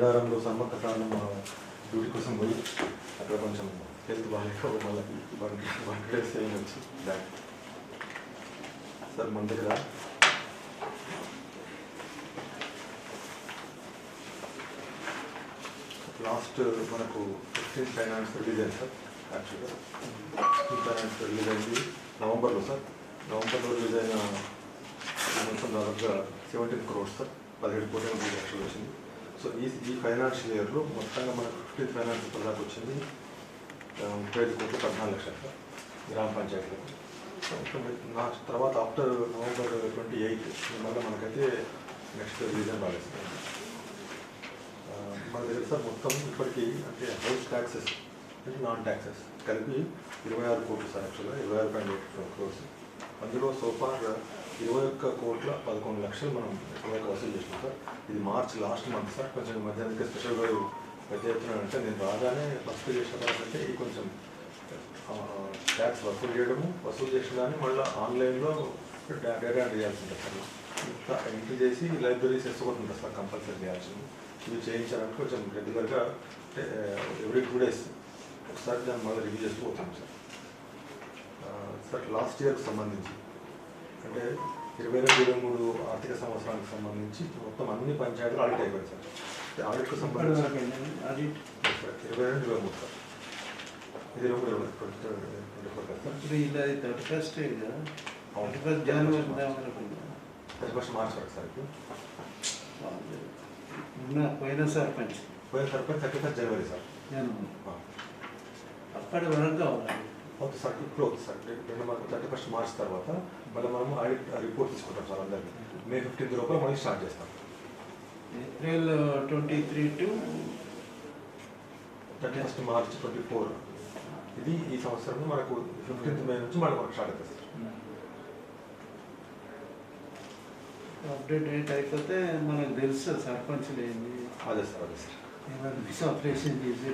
మేడారంలో సమ్మక్క సాధన డ్యూటీ కోసం పోయి అక్కడ కొంచెం హెల్త్ బాగాలేక మళ్ళీ 1 days ఏం వచ్చి బ్యాక్ సార్ మన దగ్గర లాస్ట్ మనకు 15 ఫైనాన్స్ రిలీజ్ అయింది సార్. యాక్చువల్గా 15 ఫైనాన్స్ రిలీజ్ అయింది నవంబర్లో సార్. నవంబర్లో రిలీజ్ అయిన మొత్తం దాదాపుగా 17 crores సార్, 17 కోట్ల యాక్చువల్ వచ్చింది. సో ఈ ఫైనాన్షియల్ ఇయర్లో మొత్తంగా మనకు 15 ఫైనాన్స్ దాకా వచ్చింది 35 కోట్ల 14 లక్షలు సార్ గ్రామ పంచాయతీలకు. నా తర్వాత ఆఫ్టర్ November 28 మళ్ళీ మనకైతే నెక్స్ట్ రీజన్ రాలేదు సార్. మన దగ్గర సార్ మొత్తం ఇప్పటికీ అంటే హౌస్ ట్యాక్సెస్ అంటే నాన్ ట్యాక్సెస్ కలిపి 26 కోట్లు సార్. యాక్చువల్గా 26.8 crores. అందులో సోఫార్ 21 కోట్ల 11 లక్షలు మనం వసూలు చేసినాం సార్. ఇది మార్చ్ లాస్ట్ మంత్ సార్. కొంచెం మధ్యాహ్నానికి స్పెషల్గా పెద్ద ఎత్తున అంటే నేను రాగానే ఫస్ట్ చేసిన తర్వాత అంటే ఈ కొంచెం ట్యాక్స్ వసూలు చేసిన దాన్ని మళ్ళీ ఆన్లైన్లో డేటా ఎంట్రీ చేయాల్సి ఉంటుంది సార్. ఇంత ఎంట్రీ చేసి లైబ్రరీస్ ఎస్సుకోవడం ఉంటుంది సార్ కంపల్సరీ చేయాల్సింది. ఇవి చేయించడానికి కొంచెం రెగ్యులర్గా ఎవ్రీ 2 days ఒకసారి దాన్ని మళ్ళీ రివ్యూ చేస్తూ పోతాం సార్. సార్ లాస్ట్ ఇయర్కి సంబంధించి అంటే 22-23 ఆర్థిక సంవత్సరానికి సంబంధించి మొత్తం అన్ని పంచాయతీలు ఆడిట్ అయిపోయింది సార్. ఆడిట్కు సంబంధించి 22-23 సార్. ఇది 31 మార్చ్ వరకు సార్. పోయిన సర్పంచ్ 31 జనవరి సార్. అప్పటి వరకు అవుతుంది సార్. ఇప్పుడు అవుతుంది సార్. 31 మార్చ్ తర్వాత మళ్ళీ మనము ఆడిట్ రిపోర్ట్ తీసుకుంటాం సార్. అందరికీ May 15 లోపల మళ్ళీ స్టార్ట్ చేస్తాం. April 23 to 31 March 24 ఇది ఈ సంవత్సరం మనకు 15th May నుంచి మళ్ళీ మనకు స్టార్ట్ అవుతుంది సార్. అప్డేట్ డేట్ అయిపోతే మనకు తెలుసు సర్పంచ్లు ఏంది. అదే సార్. అదే సార్. ఆపరేషన్ చేసి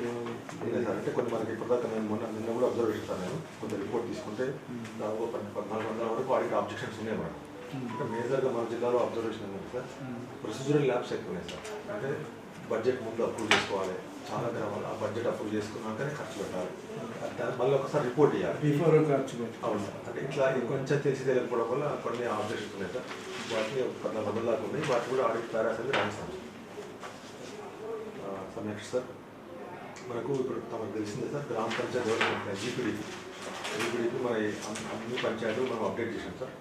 అంటే కొన్ని మనకి ఇప్పటిదాకా నేను నిన్న కూడా అబ్జర్వ్ చేస్తాను. నేను కొంత రిపోర్ట్ తీసుకుంటే దాదాపు 1400 వరకు వాడికి ఆబ్జెక్షన్స్ ఉన్నాయి మేడం. అంటే మేజర్గా మన జిల్లాలో అబ్జర్వేషన్ ఏంటంటే సార్ ప్రొసీజరల్ ల్యాబ్స్ ఎక్కువ ఉన్నాయి సార్. అంటే బడ్జెట్ ముందు అప్రూవ్ చేసుకోవాలి, చాలా గ్రామాలు ఆ బడ్జెట్ అప్రూవ్ చేసుకున్నాకనే ఖర్చు పెట్టాలి, మళ్ళీ ఒకసారి రిపోర్ట్ ఇవ్వాలి బిఫోర్ ఖర్చు పెట్టి. అవును సార్. అంటే ఇట్లా కొంచెం తెలిసి తెలియకపోవడం వల్ల కొన్ని ఆబ్జెక్షన్స్ ఉన్నాయి సార్. వాటిని 1400 దాకా ఉన్నాయి. వాటిని కూడా ఆడిట్ పారాస్ అనేది రాయిస్తాం సార్. నెక్స్ట్ సార్ మనకు ఇప్పుడు తమకు తెలిసిందే సార్ గ్రామ పంచాయతీ డెవలప్మెంట్ జీపీడీపీ మన అన్ని పంచాయతీలు మనం అప్డేట్ చేసాం సార్.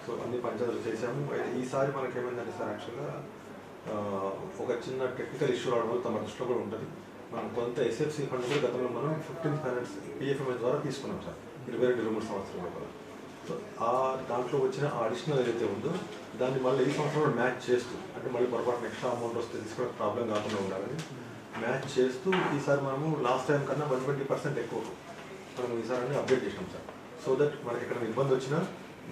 సో అన్ని పంచాయతీలు చేసాము. ఈసారి మనకి ఏమైందంటే సార్ యాక్చువల్గా ఒక చిన్న టెక్నికల్ ఇష్యూ రావడం వల్ల తమ దృష్టిలో కూడా ఉంటుంది. మనం కొంత ఎస్ఎఫ్సి ఫండ్ కూడా గతంలో మనం 15 ఫైనాన్స్ పిఎఫ్ఎంఎస్ ద్వారా తీసుకున్నాం సార్ 22-23 సంవత్సరం లోపల. సో ఆ దాంట్లో వచ్చిన అడిషనల్ ఏదైతే ఉందో దాన్ని మళ్ళీ ఈ సంవత్సరంలో మ్యాచ్ చేస్తూ అంటే మళ్ళీ పొరపాటున ఎక్స్ట్రా అమౌంట్ వస్తే తీసుకోవడం ప్రాబ్లం కాకుండా ఉండాలని మ్యాచ్ చేస్తూ ఈసారి మనము లాస్ట్ టైం కన్నా 120% ఎక్కువ మనం ఈసారి అప్డేట్ చేసినాం సార్. సో దట్ మనకి ఎక్కడ ఇబ్బంది వచ్చినా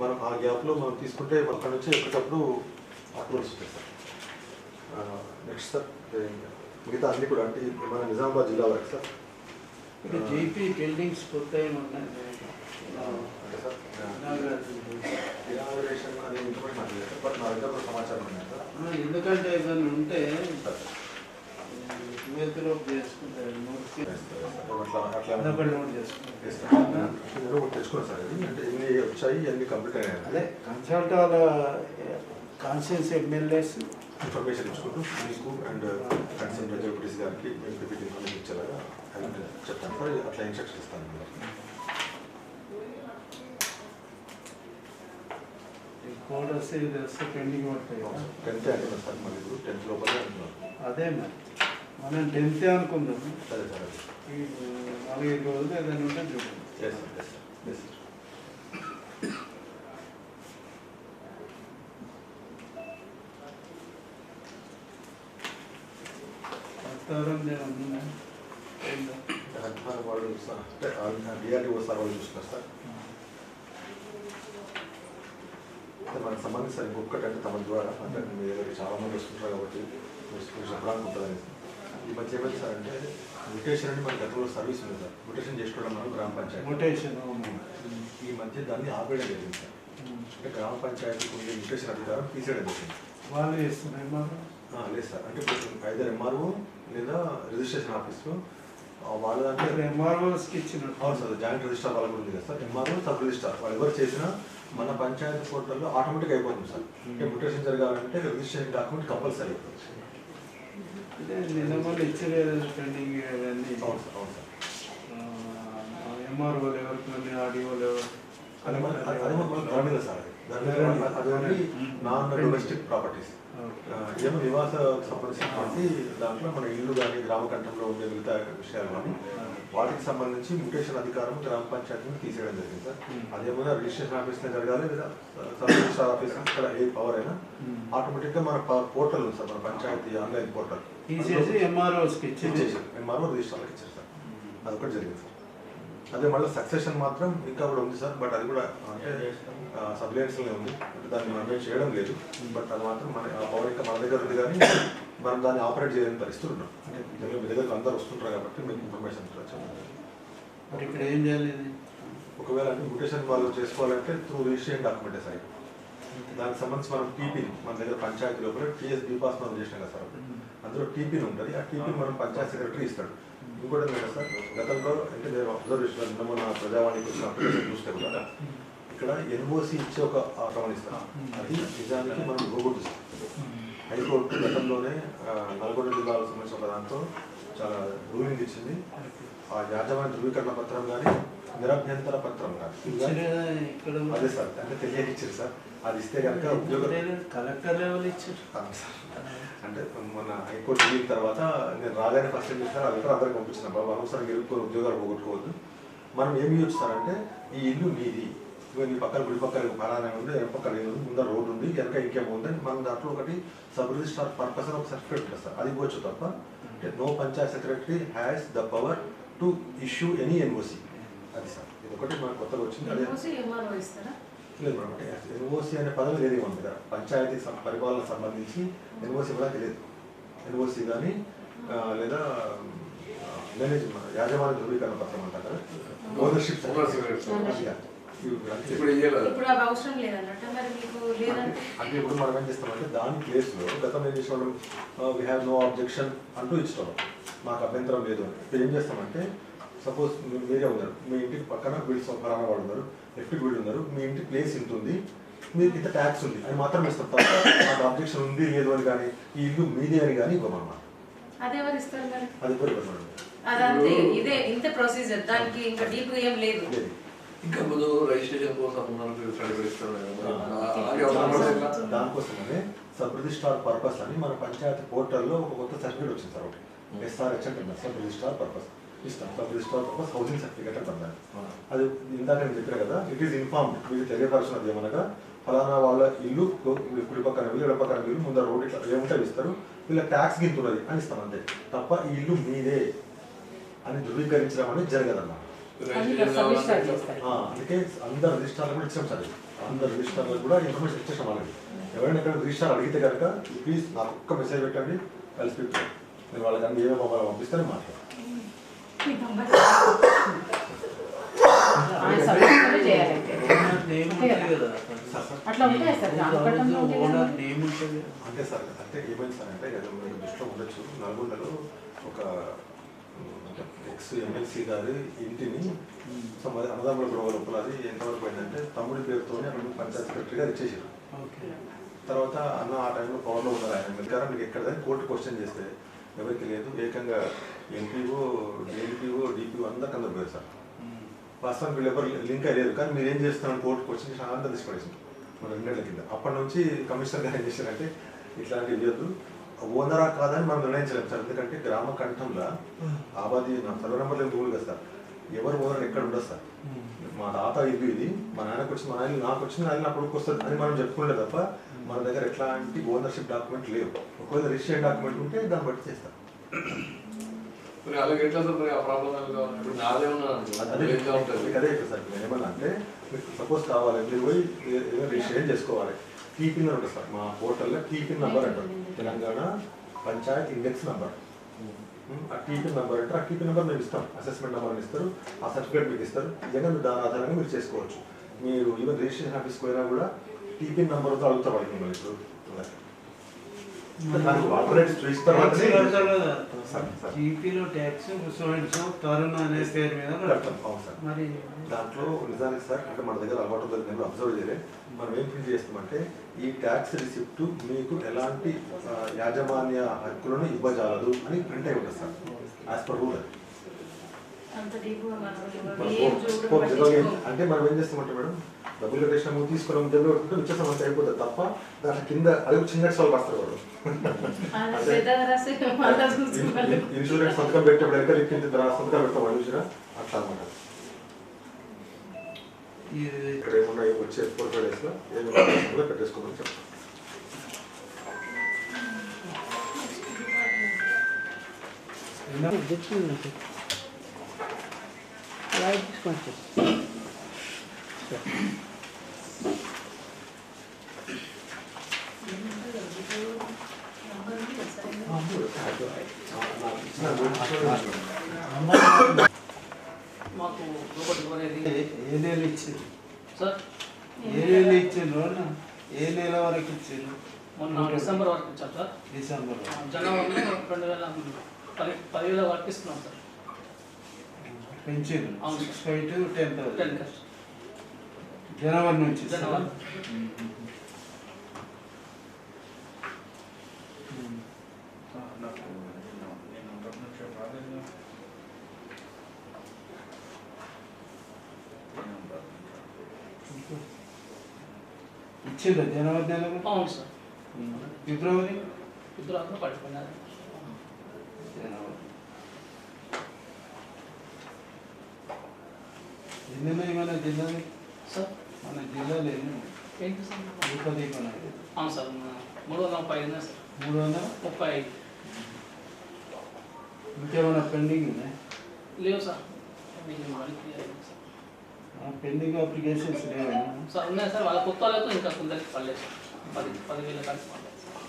మనం ఆ గ్యాప్లో మనం తీసుకుంటే అక్కడ నుంచి ఎప్పటికప్పుడు అప్రూవల్స్ వస్తాయి సార్. నెక్స్ట్ సార్ మిగతా అన్ని కూడా అంటే మన నిజామాబాద్ జిల్లా వరకు సార్ జీపీ బిల్డింగ్స్ పూర్తయి ఉన్నాయి అంటే సార్ ఇనాగరేషన్ అనే ఇన్ఫర్మేషన్ నాకు లేదు సార్. బట్ నా దగ్గర కూడా సమాచారం ఉన్నాయి సార్. ఎందుకంటే ఏదైనా ఉంటే తెచ్చుకున్నాను సార్. ఇది అంటే ఎన్ని వచ్చాయి ఎన్ని కంప్లీట్ అయ్యాయి అదే కన్సల్ట్ వాళ్ళ కాన్షియన్స్ ఎమ్మెల్యేస్ ఇన్ఫర్మేషన్ ఇచ్చుకుంటూ మీకు అండ్ కన్సర్న్ డెప్యూటీస్ గారికి ఎంపీపీకి ఇన్ఫర్మేషన్ ఇచ్చేలాగా చెప్తాను సార్. అట్లా ఇన్స్ట్రక్షన్ ఇస్తాను. కోడ్ వస్తే ఇది వస్తే పెండింగ్ పడతాయి. 10th అంటున్నారు సార్. మళ్ళీ ఇప్పుడు 10th లోపలే అంటున్నారు. అదే మరి మనం 10th అనుకుందాం. సరే సార్. ఈ 4-5 రోజులు ఏదైనా ఉంటే చూడండి. వాళ్ళు డిఆర్డీఓ సార్ వాళ్ళు చూస్తున్నారు సార్. మనకు సంబంధించి సార్ ఇంకొకటి అంటే తమ ద్వారా అంటే మీ దగ్గర చాలా మంది వస్తుంటారు కాబట్టి చెప్పడానికి ఉంటుందని. ఈ మధ్య ఏమైంది సార్ అంటే మ్యూటేషన్ అంటే మన గతంలో సర్వీస్ ఉంది సార్. మ్యూటేషన్ చేసుకోవడం మనం గ్రామ పంచాయతీ ఈ మధ్య దాన్ని ఆపేయడం జరిగింది సార్. అంటే గ్రామ పంచాయతీకి ఉండే మ్యూటేషన్ అధికారం తీసేయడం జరిగింది. వాళ్ళు చేస్తున్నారు లేదు సార్, అంటే ఐదర్ ఎంఆర్ఓ లేదా రిజిస్ట్రేషన్ ఆఫీస్లో వాళ్ళ దాంట్లో ఎంఆర్ఓస్కి ఇచ్చినట్టు. అవును సార్, జాయింట్ రిజిస్ట్రార్ వాళ్ళకు ఉంది కదా సార్, ఎంఆర్ఓ సబ్ రిజిస్ట్రార్ వాళ్ళు ఎవరు చేసినా మన పంచాయతీ పోర్టల్లో ఆటోమేటిక్ అయిపోతుంది సార్. అంటే మ్యూటేషన్ జరగాలంటే రిజిస్ట్రేషన్ డాక్యుమెంట్ కంపల్సరీ. అంటే నిన్న మొన్న ఇచ్చలేదు పెండింగ్ అవన్నీ. అవును సార్, అవును sir. MRO level RDO level అది మన ధరణిలో సార్, అది ఓన్లీ నాన్ డొమెస్టిక్ ప్రాపర్టీస్. ఏమో నివాస సంబంధించినటువంటి దాంట్లో మన ఇల్లు కానీ గ్రామ కంఠంలో ఉండే మిగతా విషయాలు కానీ వాటికి సంబంధించి మ్యూటేషన్ అధికారం గ్రామ పంచాయతీని తీసేయడం జరిగింది సార్. అదేమైనా రిజిస్ట్రేషన్ ఆఫీస్లో జరగాలి లేదా సబ్ రిజిస్ట్రార్ ఆఫీస్ ఇక్కడ ఏ పవర్ అయినా ఆటోమేటిక్గా మన పోర్టల్ ఉంది సార్, మన పంచాయతీ ఆన్లైన్ పోర్టల్ తీసేసి ఎంఆర్ఓస్కి ఇచ్చేసి ఎంఆర్ఓ రిజిస్ట్రార్కి ఇచ్చారు సార్. అదొకటి జరిగింది సార్. అదే మళ్ళీ సక్సెషన్ మాత్రం ఇంకా కూడా ఉంది సార్, బట్ అది కూడా అంటే సబ్లెన్స్లోనే ఉంది, అంటే దాన్ని మనం ఏం చేయడం లేదు. బట్ అది మాత్రం మన పవర్ ఇంకా మన దగ్గర ఉంది, కానీ మనం దాన్ని ఆపరేట్ చేయలేని పరిస్థితులు ఉన్నాం. అంటే మీ దగ్గరకు అందరూ వస్తుంటారు కాబట్టి మీకు ఇన్ఫర్మేషన్ మరి ఇక్కడ ఏం చేయాలి? ఒకవేళ అంటే మ్యూటేషన్ వాళ్ళు చేసుకోవాలంటే త్రూ రిజిస్ట్రేషన్ డాక్యుమెంటే సార్. దానికి సంబంధించి మనం టీపీని మన దగ్గర పంచాయతీ లోపల టీఎస్ బీపాస్ మనం చేసినాం కదా సార్, అందులో టీపీని ఉంటుంది. ఆ టీపీని మనం పంచాయతీ సెక్రటరీ ఇస్తాడు. ఇంకోటి ఏంటంటే సార్, గతంలో అంటే నేను అబ్జర్వేషన్ మన ప్రజావాణికి వచ్చిన అప్లికేషన్ చూస్తే కూడా ఇక్కడ ఎన్ఓసి ఇచ్చే ఒక గమనిస్తాం, అది నిజానికి మనం పోగొట్టుస్తాం. హైకోర్టు గతంలోనే నల్గొండ జిల్లాకు సంబంధించిన ఒక దాంతో చాలా రూలింగ్ ఇచ్చింది. ఆ యాజమాన్య ధృవీకరణ పత్రం కానీ నిరభ్యంతర పత్రం కానీ అదే సార్, అంటే తెలియకిచ్చారు సార్. అది ఇస్తే కనుక ఉద్యోగం కలెక్టర్ లెవెల్ ఇచ్చారు సార్. అంటే మన హైకోర్టు వెళ్ళిన తర్వాత నేను రాగానే ఫస్ట్ ఏం చేస్తాను, ఆ లెటర్ అందరికి పంపించిన బాబు అనవసరంగా గెలుపుకొని ఉద్యోగాలు పోగొట్టుకోవద్దు. మనం ఏమి చూస్తారంటే ఈ ఇల్లు మీది, నీ పక్కన గుడి పక్కన ఫలానా ఉంది, వెనక పక్కన ఏముంది, ముందర రోడ్డు ఉంది, వెనక ఇంకేముంది, మనం దాంట్లో ఒకటి సబ్ రిజిస్ట్రార్ పర్పస్ అని ఒక సర్టిఫికేట్ ఉంటుంది సార్. అది ఇవ్వచ్చు తప్ప అంటే no panchayat secretary has the power to issue any NOC. అది సార్, ఇది ఒకటి మనకు కొత్తగా వచ్చింది. అదే లేదు మేడం, అంటే ఎన్ఓసి అనే పదవి లేదు మన దగ్గర. పంచాయతీ పరిపాలన సంబంధించి ఎన్ఓసి కూడా తెలియదు. ఎన్ఓసి కానీ లేదా యాజమాన్య ధృవీకరణ పత్రం అంటారు కదా, ఓనర్షిప్ అంటే ఇప్పుడు మనం ఏం చేస్తామంటే దాని ప్లేస్లో గతం ఏం చేసేవాళ్ళం, వీ హ్యావ్ నో అబ్జెక్షన్ అంటూ ఇచ్చేవాళ్ళం, మాకు అభ్యంతరం లేదు అని. ఇప్పుడు ఏం చేస్తామంటే సపోజ్ మీరే ఉన్నారు, మీ ఇంటికి పక్కన వీళ్ళు ఫలానా వాళ్ళు ఉన్నారు, లెఫ్ట్ వీళ్ళు ఉన్నారు, మీ ఇంటి ప్లేస్ ఇంత ఉంది, మీకు ఇంత ట్యాక్స్ ఉంది అని మాత్రం ఇస్తాం తప్ప మాకు అబ్జెక్షన్ ఉంది లేదు అని కానీ ఈ ఇల్లు మీదే అని కానీ ఇవ్వమన్నమాట. అది కూడా ఇవ్వమన్నాడు. ఇంకా ముందు రిజిస్ట్రేషన్ కోసం దానికోసమనే సబ్ రిజిస్ట్రార్ పర్పస్ అని మన పంచాయతీ పోర్టల్లో ఒక కొత్త సర్టిఫికేట్ వచ్చింది సార్. ఒకటి SRH అంటున్నారు, సబ్ రిజిస్ట్రార్ పర్పస్ ఇస్తాం. Sub registrar purpose housing certificate అంటున్నారు. అది ఇందాక నేను చెప్పాను కదా, ఇట్ ఈస్ ఇన్ఫార్మ్, మీకు తెలియపరుచినది ఏమనగా ఫలానా వాళ్ళ ఇల్లు కుడి పక్కన వీళ్ళు ఎడ పక్కన వీళ్ళు ముందర రోడ్ ఇట్లా ఏముంటే ఇస్తారు, వీళ్ళ ట్యాక్స్ గింతున్నది అని ఇస్తాం అంతే తప్ప ఈ ఇల్లు మీదే అని ధృవీకరించడం అనేది జరగదన్నమాట. అందుకే అందరు రిజిస్ట్రార్లు కూడా ఇచ్చాం సార్. అందరు రిజిస్ట్రార్లకు కూడా ఇన్ఫర్మేషన్ ఇచ్చేసాం వాళ్ళకి. ఎవరైనా ఇక్కడ రిజిస్ట్రార్ అడిగితే కనుక ప్లీజ్ నాకు ఒక్క మెసేజ్ పెట్టండి, కలిసి పెట్టి నేను వాళ్ళకి అన్ని ఏమేమి పంపిస్తానని మాట్లాడతాను. అంటే సార్ అంటే ఏమైంది సార్ అంటే మీకు దృష్టిలో ఉండొచ్చు, నల్గొండలో ఒక ఎక్స్-MLC గారి ఇంటిని అన్నదమ్ముల గొడవ లోపల అది ఎంతవరకు పోయిందంటే తమ్ముడి పేరుతోనే అక్కడ పంచాయతీ సెక్రటరీ గారు ఇచ్చేసారు. తర్వాత అన్న ఆ టైంలో పవర్లో ఉన్నారు, ఆయన మిగతా మీకు ఎక్కడదని కోర్టు క్వశ్చన్ చేస్తే ఎవరికి లేదు, ఏకంగా ఎంపీఓ DLPO DPO అందరికి అందరు పోయారు సార్. వాస్తవానికి వీళ్ళు ఎవరు లింక్ అయ్యారు, కానీ మీరు ఏం చేస్తున్నాను కోర్టు క్వశ్చన్ చేసి అందరూ తీసుకోవాల్సింది మన 2 నెలల కింద. అప్పటి నుంచి కమిషనర్ గారు ఏం చేశారంటే ఇట్లాంటివి ఇవ్వద్దు, ఓనరా కాదని మనం నిర్ణయించలేము సార్. ఎందుకంటే గ్రామ కంఠంలో ఆబాది సర్వే నెంబర్లు రూల్ కదా సార్, ఎవరు ఓనర్ ఎక్కడ ఉండదు సార్. మా తాత ఇల్లు ఇది, మా నాన్నకు వచ్చింది, మా నాయన నాకు వచ్చింది, నాయన నా కొడుకు వస్తుంది అని మనం చెప్పుకుంటే తప్ప మన దగ్గర ఎట్లాంటి ఓనర్షిప్ డాక్యుమెంట్ లేవు. ఒకవేళ రిజిస్ట్రేషన్ డాక్యుమెంట్ ఉంటే దాన్ని బట్టి చేస్తాం. అదే సార్ ఏమన్నా అంటే మీకు సపోజ్ కావాలి, మీరు పోయి రిజిస్ట్రేషన్ చేసుకోవాలి. టీపిన్ ఉంటుంది సార్ మా పోర్టల్లో, టీపిన్ నెంబర్ అంటారు, తెలంగాణ పంచాయత్ ఇండెక్స్ నెంబర్. ఆ టీపిన్ నెంబర్ అంటే ఆ టీపిన్ నెంబర్ మేము ఇస్తాం, అసెస్మెంట్ నెంబర్ ఇస్తారు, ఆ సర్టిఫికేట్ మీకు ఇస్తారు. నిజంగా మీరు దాని ఆధారంగా మీరు చేసుకోవచ్చు. మీరు ఈవెన్ రిజిస్ట్రేషన్ ఆఫీస్కి పోయినా కూడా టీపిన్ నెంబర్తో అడుగుతా పడుతుంది. ఇప్పుడు దానికి ఆల్టర్నేటివ్ చూసిన తర్వాతనే సార్ జీపీలో ట్యాక్స్ తరుణ్ అనే పేరు మీద కడతాం. అవును సార్. మరి దాంట్లో నిజానికి సార్ అంటే మన దగ్గర అలవాటు ఉందని నేను అబ్జర్వ్ చేయలే. మనం ఏం ప్రింట్ చేస్తామంటే ఈ ట్యాక్స్ రిసిప్ట్ మీకు ఎలాంటి యాజమాన్య హక్కులను ఇవ్వజాలదు అని ప్రింట్ అయి ఉంటుంది సార్. యాజ్ పర్ రూల్ అంటే మనం ఏం చేస్తామంటే మేడం డబ్బులు కట్టేసినాము తీసుకున్నాము జబ్బులు కట్టుకుంటే వచ్చేసాం అంత అయిపోతుంది తప్ప దాని కింద అది చిన్న సాల్ రాస్తారు వాడు. ఇన్సూరెన్స్ సంతకం పెట్టేప్పుడు ఎంత కింద సంతకం పెడతాం వాడు చూసినా అట్లా అనమాట. ఇక్కడ ఏమున్నాయి వచ్చే 4-5 డేస్లో ఏమి పెట్టేసుకోమని చెప్తాం. మాకు లోపలికి పోనేది ఏ నెల ఇచ్చారు సార్ ఏ నెల ఇచ్చారు ఏ నెల వరకు ఇచ్చారు మొన్న డిసెంబర్ వరకు ఇచ్చాం సార్. డిసెంబర్ జనవరిలో 2010 వరకు ఇస్తున్నాం సార్. పెంచారు అవును. 6 to 10,000 10 జనవరి నుంచి జనవరి. ఇచ్చిందా జనవరి నెల అవును సార్. ఫిబ్రవరి ఇద్దరు పడిపోయినారు. జనవరి ఎన్ని ఉన్నాయి మన జిల్లాలో? సార్ మన జిల్లాలో ఎన్ని ఏంటి సార్? దీపదీపం అవును సార్ 335 ఉన్నాయి సార్. 335 35 ఇంకేమైనా పెండింగ్ ఉన్నాయి? లేవు సార్. మీకు మళ్ళీ క్లియర్ అయింది సార్. పెండింగ్ అప్లికేషన్స్ లేవా? సార్ ఉన్నాయి సార్. వాళ్ళ కొత్త వాళ్ళతో ఇంకా కొందరికి పడలేదు సార్. 10,000 కలిసి పడలేదు సార్.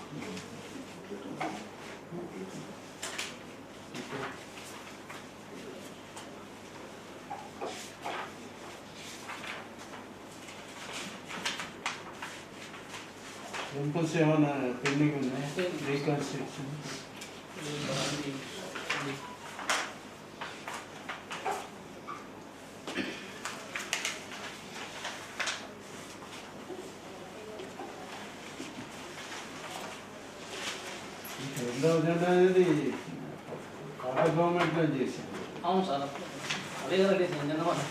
టెంపుల్స్ ఏమైనా పెండింగ్ ఉన్నాయి? రీకన్స్ట్రక్షన్ రెండవ జెండా అనేది పాత గవర్నమెంట్లో చేసింది. అవును సార్. అదే కదా చేసింది జనవరి.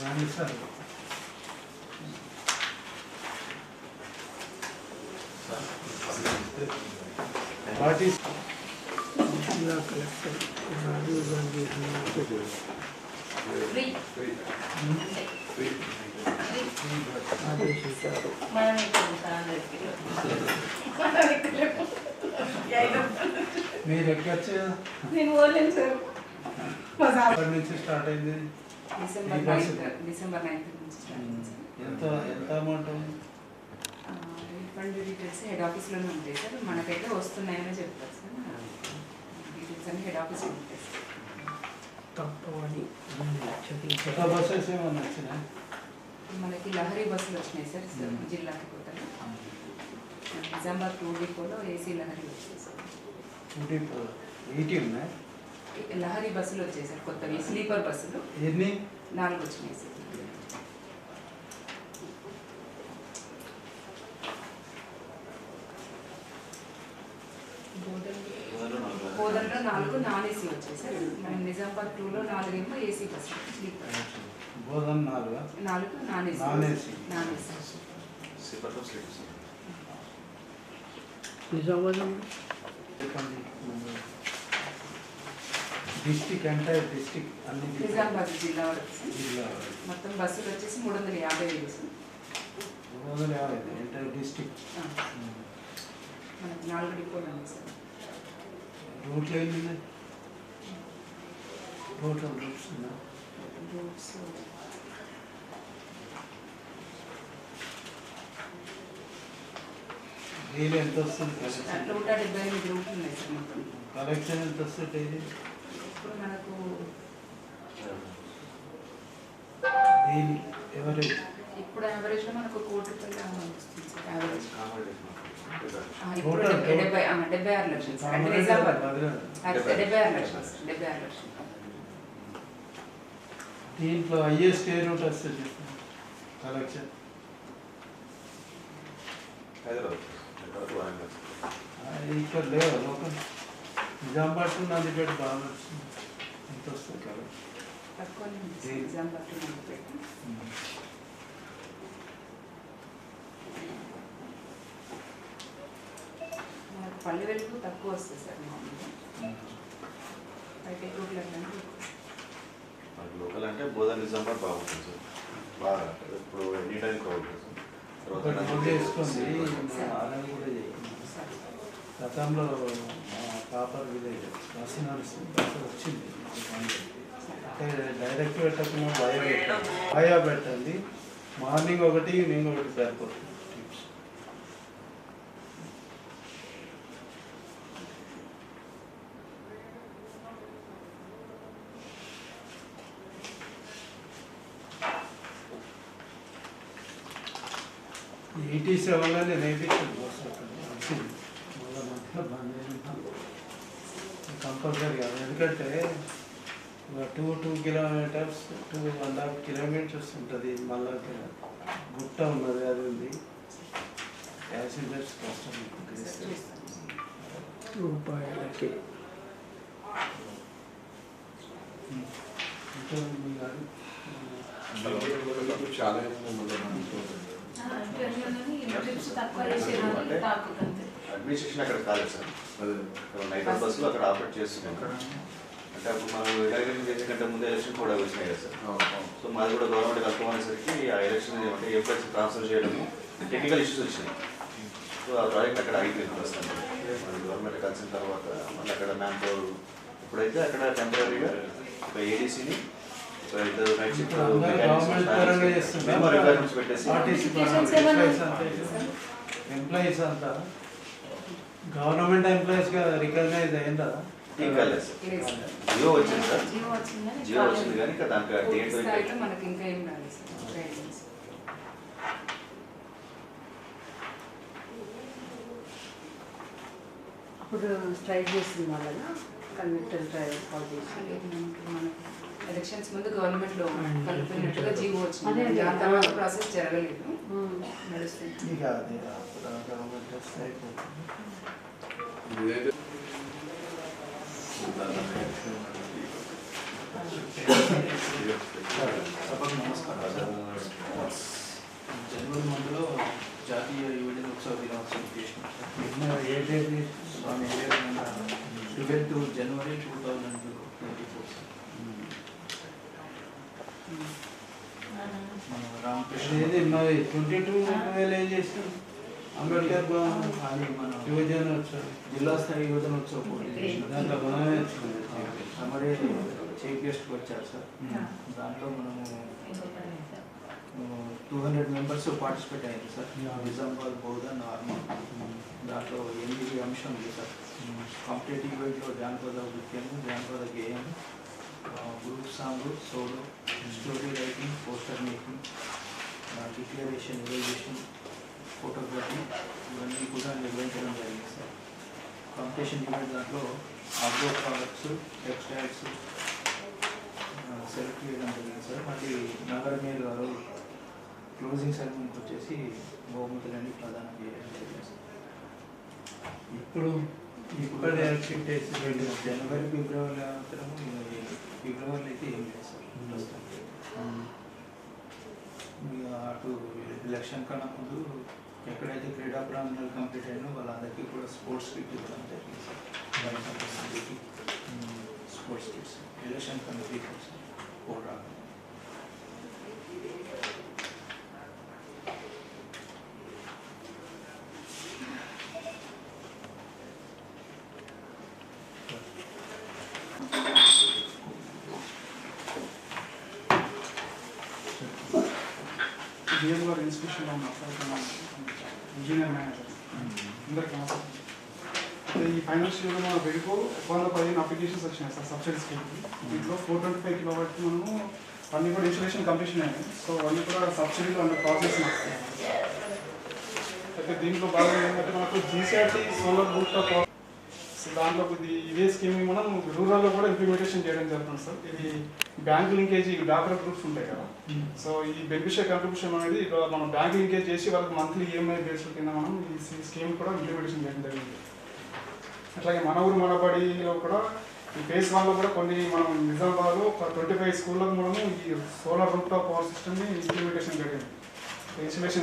రాని సార్ వాట్ ఈస్ జిల్లా కలెక్టర్ రాజీవ్ గాంధీ ఆదేశించారు. మీరు ఎక్కచ్చు నేను పోలేను సార్. ఎప్పటి నుంచి స్టార్ట్ అయింది? డిసెంబర్ 9th నుంచి స్టార్ట్ అయింది సార్. ఎంత అమౌంట్? రిఫండ్ డీటెయిల్స్ హెడ్ ఆఫీస్లోనే ఉంటాయి సార్. మనకైతే వస్తున్నాయని చెప్తారు సార్. డీటెయిల్స్ అన్ని హెడ్ ఆఫీస్లో ఉంటాయి సార్. తప్పవని కొత్త బస్సెస్ ఏమన్నా వచ్చినాయి? మనకి లహరి బస్సులు వచ్చినాయి సార్ జిల్లాకి కొత్తగా. నిజామాబాద్ 2 డిపోలో ఏసీ లహరి వచ్చాయి సార్. 80 ఉన్నాయి. లహరి బస్సులు వచ్చాయి సార్ కొత్తగా. స్లీపర్ బస్సులు ఎన్ని? 4 వచ్చినాయి సార్. బోధనలో 4 నాన్ ఏసీ వచ్చాయి సార్. మనం నిజామాబాద్ 2లో 4 ఏమో ఏసీ బస్సులు స్లీపర్. బోధన 4 non AC. Non AC. Non AC. Nizamabad district entire district అన్ని నిజామాబాద్ జిల్లా వరకు సార్. జిల్లా మొత్తం బస్సులు వచ్చేసి 350 సార్. 350 entire district. మనకి 4 డిపోలు ఉన్నాయి సార్. రూట్లు ఏమి ఉన్నాయి? టోటల్ రూట్స్ ఉన్నాయి. రూట్స్ డైలీ ఎంత వస్తుంది అట్లా 178 గ్రూపులు ఉన్నాయి సార్ మొత్తం. కలెక్షన్ ఎంత వస్తుంది డైలీ? ఇప్పుడు మనకు డైలీ ఎవరేజ్ ఇప్పుడు యావరేజ్లో మనకు 1 కోటి రూపాయలు వస్తుంది సార్ యావరేజ్. ఇప్పుడు Total, 76 లక్షలు సార్. అంటే నిజామాబాద్ 76 లక్షలు సార్. 76 లక్షలు. దీంట్లో హైయెస్ట్ ఏ రూట్ వస్తుంది కలెక్షన్? ఇక్కడ లేవు లోకల్ నిజామాబాద్ టు నందిపేట బాగా వస్తుంది. ఎంత వస్తుంది కలెక్షన్? తక్కువనే ఉంది సార్ నిజామాబాద్ టు నందిపేట. మనకు పల్లె వెలుగు తక్కువ వస్తుంది సార్ మామూలుగా. అయితే రూట్లు అంటే లోకల్ అంటే బోధన నిజామాబాద్ బాగుంటుంది సార్. బాగా ఇప్పుడు ఎనీ టైం క్రౌడ్ చేసుకోండి. ఆలయం కూడా చేయండి. గతంలో కాపర్ విలేజ్ బస్సు నడుస్తుంది, బస్సు వచ్చింది. డైరెక్ట్ పెట్టకుండా భయా పెట్టండి. మార్నింగ్ ఒకటి ఈవినింగ్ ఒకటి సరిపోతుంది. ET7 నేర్పించండి బస్సు అక్కడ వచ్చింది. మళ్ళీ మధ్యలో బంద్ కంపల్సరీగా. ఎందుకంటే 2 కిలోమీటర్స్ 2.5 కిలోమీటర్స్ ఉంటుంది. మళ్ళీ గుట్ట ఉన్నది, అది ఉంది. ప్యాసింజర్స్ కష్టం. రూపాయలకి చాలా అడ్మినిస్ట్రేషన్ అక్కడ కాలేదు సార్. నైట్ బస్సులో అక్కడ ఆపరేట్ చేస్తున్నాం. అంటే అప్పుడు మనం ఎలక్షన్ చేసే కంటే ముందు ఎలక్షన్ కూడా వచ్చినాయి కదా సార్. సో మాది కూడా గవర్నమెంట్ కలుపుకునేసరికి ఆ ఎలక్షన్ అంటే ఎప్పుడైతే ట్రాన్స్ఫర్ చేయడము టెక్నికల్ ఇష్యూస్ వచ్చినాయి. సో ఆ ప్రాజెక్ట్ అక్కడ ఆగిపోయింది ప్రస్తుతం. మరి గవర్నమెంట్ కలిసిన తర్వాత మళ్ళీ అక్కడ మ్యాన్ పవర్ ఇప్పుడైతే అక్కడ టెంపరీగా ఒక ఏడీసీని ఇద్దరు నైట్ షిఫ్ట్ రిక్వైర్మెంట్స్ పెట్టేసి ఎంప్లాయీస్ అంతా గవర్నమెంట్ ఎంప్లాయీస్ గా రికగ్నైజ్ అయిందా? కాలేదు సార్. జియో వచ్చింది సార్. జియో వచ్చింది కానీ ఇంకా దానికి డేట్ మనకి ఇంకా ఏం రాలేదు సార్. ఇప్పుడు స్ట్రైక్ చేస్తుంది వాళ్ళగా కండక్టర్ డ్రైవర్ కాల్ చేసి మనకు ఎలక్షన్స్ ముందు గవర్నమెంట్ లో కలిపినట్టుగా జీవో అదే, వచ్చింది. అదే. దాని తర్వాత ప్రాసెస్ జరగలేదు, నడుస్తుంది. ఇక అది గవర్నమెంట్ వస్తే అయిపోతుంది. సభకు నమస్కారం. జనవరి మందులో జాతీయ యువజన ఉత్సవ దినోత్సవం చేసినాం. ఏ డేట్? 12 జనవరి 2024. మన రామకృష్ణ ఇది మరి 22 ఏం చేస్తాం? అంబేద్కర్ అది మన యువజన ఉత్సవం జిల్లా స్థాయి యువజన ఉత్సవ పోటీ చేసినాం. దాంట్లో మనమే అమరే చీఫ్ గెస్ట్కి వచ్చారు సార్. దాంట్లో మనము 200 మెంబర్స్ పార్టిసిపేట్ అయ్యారు సార్. నిజామాబాద్, బౌద్ధ, నార్మల్. దాంట్లో 8 అంశం ఉంది సార్. కాంపిటేటివ్ ఈవెంట్లో జానపద నృత్యము, జానపద గేయం, group song, solo, story writing, poster making, declaration, evaluation, photography ఇవన్నీ కూడా నిర్వహించడం జరిగింది సార్. కాంపిటీషన్ ఈవెంట్ దాంట్లో ఆగ్రో ప్రోడక్ట్స్, టెక్స్టైల్స్ సెలెక్ట్ చేయడం జరిగింది సార్. మళ్ళీ నగర మేయర్ గారు క్లోజింగ్ సెరమనీకి వచ్చేసి బహుమతులన్నీ ప్రదానం చేయడం జరిగింది సార్. ఇప్పుడు జనవరి, ఫిబ్రవరి మాత్రము ఫిబ్రవరిలో అయితే ఏం లేదు సార్. ఇక అటు ఎలక్షన్ కన్నా ముందు ఎక్కడైతే క్రీడా ప్రాంగణాలు కంప్లీట్ అయినా వాళ్ళందరికీ కూడా స్పోర్ట్స్ కిట్ ఇవ్వడం జరిగింది సార్. స్పోర్ట్స్ కిట్స్ ఎలక్షన్ కన్నా సార్ కూడా డిఎం గారు ఇన్స్టిట్యూషన్లో ఉన్నారు సార్, ఇంజనీర్ మేనేజర్ అందరికీ నమస్కారం. అయితే ఈ ఫైనాన్షియల్ మన వెలుగు 115 అప్లికేషన్స్ వచ్చినాయి సార్ సబ్సిడీ స్కీమ్కి. దీంట్లో 425 కిలోవాట్ మనము అన్నీ కూడా ఇన్స్టాలేషన్ కంప్లీషన్ అయ్యాయి. సో అన్నీ కూడా సబ్సిడీలో అండ్ ప్రాసెస్ నడుస్తున్నాయి. అయితే దీంట్లో భాగంగా ఏంటంటే మనకు జీసీఆర్టీ సోలార్ రూఫ్ టాప్ దాంట్లో ఇదే స్కీమ్ మనం రూరల్లో కూడా ఇంప్లిమెంటేషన్ చేయడం జరుగుతుంది సార్. ఇది బ్యాంక్ లింకేజ్ డాక్టర్ గ్రూప్స్ ఉంటాయి కదా, సో ఈ బెనిఫిషియరీ కంట్రిబ్యూషన్ అనేది మనం బ్యాంక్ లింకేజ్ చేసి వాళ్ళకి మంత్లీ ఈఎంఐ బేస్ కింద మనం ఈ స్కీమ్ కూడా ఇంప్లిమెంటేషన్ చేయడం జరిగింది. అట్లాగే మన ఊరు మన బడిలో కూడా ఈ ఫేజ్ 1లో కూడా కొన్ని మనం నిజామాబాద్లో 25 స్కూళ్ళకు మనము ఈ సోలార్ రూఫ్ టాప్ పవర్ సిస్టమ్ని ఇన్స్టాలేషన్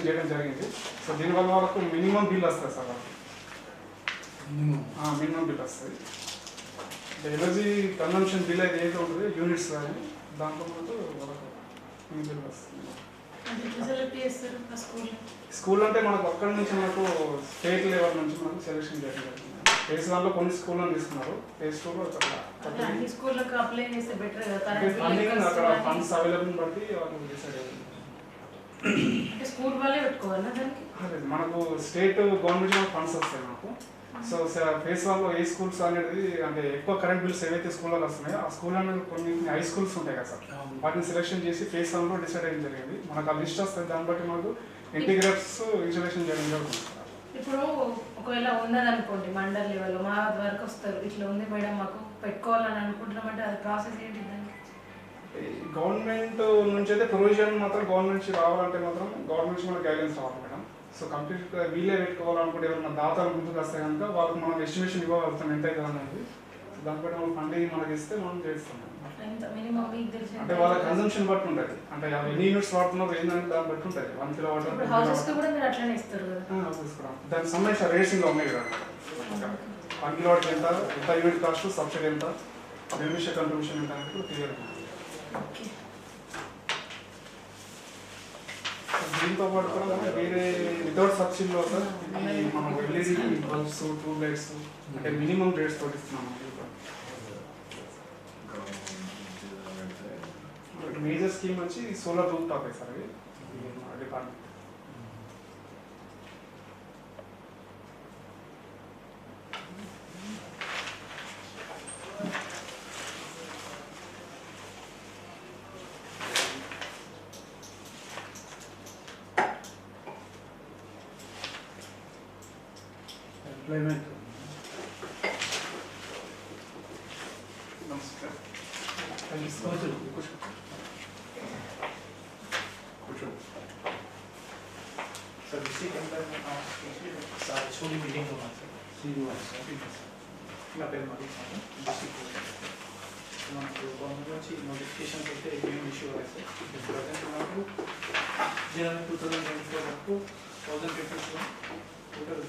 చేయడం జరిగింది. సో దీనివల్ల వాళ్ళకు మినిమం బిల్ వస్తుంది సార్, వాళ్ళకి మినిమం బిల్ వస్తుంది. ఎనర్జీ కన్సంప్షన్ బిల్ అయితే ఏదో ఉంటుంది యూనిట్స్ కానీ దాంట్లో మనకు వాళ్ళకు బిల్ వస్తుంది. స్కూల్ అంటే మనకు అక్కడి నుంచి మనకు స్టేట్ లెవెల్ నుంచి మనకు సెలెక్షన్ చేయడం జరిగింది. ఫేజ్ 1లో కొన్ని స్కూళ్ళని తీసుకున్నారు, ఫేజ్ 2లో ఫండింగ్ అక్కడ ఫండ్స్ అవైలబుల్ బట్టి వాళ్ళు డిసైడ్ అయ్యారు. మనకు స్టేట్ గవర్నమెంట్ ఫండ్స్ వస్తాయి మనకు. సో ఫేజ్ 1లో ఏ స్కూల్స్ అనేది అంటే ఎక్కువ కరెంట్ బిల్స్ ఏవైతే స్కూళ్ళలో వస్తున్నాయో ఆ స్కూల్ అనేది కొన్ని హై స్కూల్స్ ఉంటాయి కదా సార్, వాటిని సెలెక్షన్ చేసి ఫేజ్ 1లో డిసైడ్ అయ్యడం జరిగింది. మనకు ఆ లిస్ట్ వస్తుంది, దాన్ని బట్టి మనకు ఇంటిగ్రేట్స్ ఇన్స్టాలేషన్ చేయడం జరుగుతుంది. ఇప్పుడు ఒకవేళ ఉన్నదనుకోండి మండల్ లెవెల్లో మా వరకు వస్తారు, ఇట్లా ఉంది మేడం మాకు పెట్టుకోవాలని అనుకుంటున్నామంటే అది ప్రాసెస్ ఏంటి? గవర్నమెంట్ నుంచి అయితే ప్రొవిజన్ మాత్రం గవర్నమెంట్ నుంచి రావాలంటే మాత్రం గవర్నమెంట్ నుంచి మనకు గైడెన్స్ రావాలి మేడం. సో కంప్లీట్గా వీళ్ళే పెట్టుకోవాలనుకుంటే ఎవరైనా దాతలు ముందుకు వస్తే కనుక వాళ్ళకి మనం ఎస్టిమేషన్ ఇవ్వగలుగుతాం ఎంత అవుతుంది అనేది. సో దాన్ని బట్టి మనం ఫండింగ్ మనకి ఇస్తే మనం చేస్తాం. అంటే వాళ్ళ కన్సంప్షన్ బట్టి ఉంటుంది, అంటే ఎన్ని యూనిట్స్ వాడుతున్నారు ఏంటంటే దాన్ని బట్టి ఉంటుంది. 1 కిలోవాట్ దానికి సంబంధించిన రేషన్లో ఉన్నాయి కదా, 1 కిలోవాట్ ఎంత యూనిట్ కాస్ట్, సబ్సిడీ ఎంత, బెనిఫిషియరీ కంట్రిబ్యూషన్ ఎంత అనేది క్లియర్. దీంతో పాటు కూడా వేరే వితౌట్ సబ్సిడీలో సార్ మనం ఎల్ఈడి బల్బ్స్, ట్యూబ్ లైట్స్ అంటే మినిమం రేట్స్ తోటి ఇస్తున్నాం. మేజర్ స్కీమ్ వచ్చి సోలార్ రూఫ్ టాప్ సార్ అది డిపార్ట్మెంట్. ఎంప్లాయ్మెంట్ నమస్కారం. Sir district employment sir HOD మీటింగ్లో ఉన్నాను సార్. శ్రీనివాస్ నా పేరు మరి డిస్ట్రిక్ట్ మనకు గవర్నమెంట్ నుంచి నోటిఫికేషన్స్ అయితే ఏం ఇష్యూ అవ్వాలి సార్. ప్రజెంట్ మనకు జనవరి 2024 వరకు 1054 టోటల్